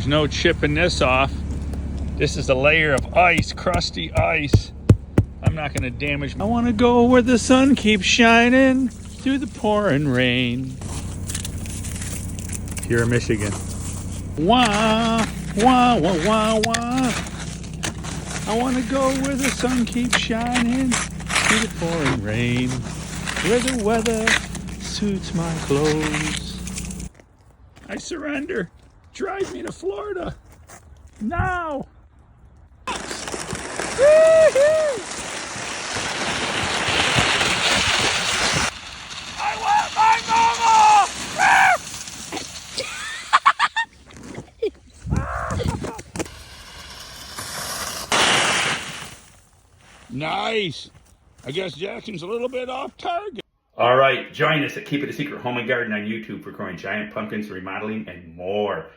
There's no chipping this off. This is a layer of ice, crusty ice. I'm not gonna damage. I wanna go where the sun keeps shining through the pouring rain. Pure Michigan. Wah, wah, wah, wah, wah. I wanna go where the sun keeps shining through the pouring rain, where the weather suits my clothes. I surrender. Drive me to Florida. Now. Woo-hoo! I want my mama! Nice. I guess Jackson's a little bit off target. All right, join us at Keep It a Secret Home and Garden on YouTube for growing giant pumpkins, remodeling, and more.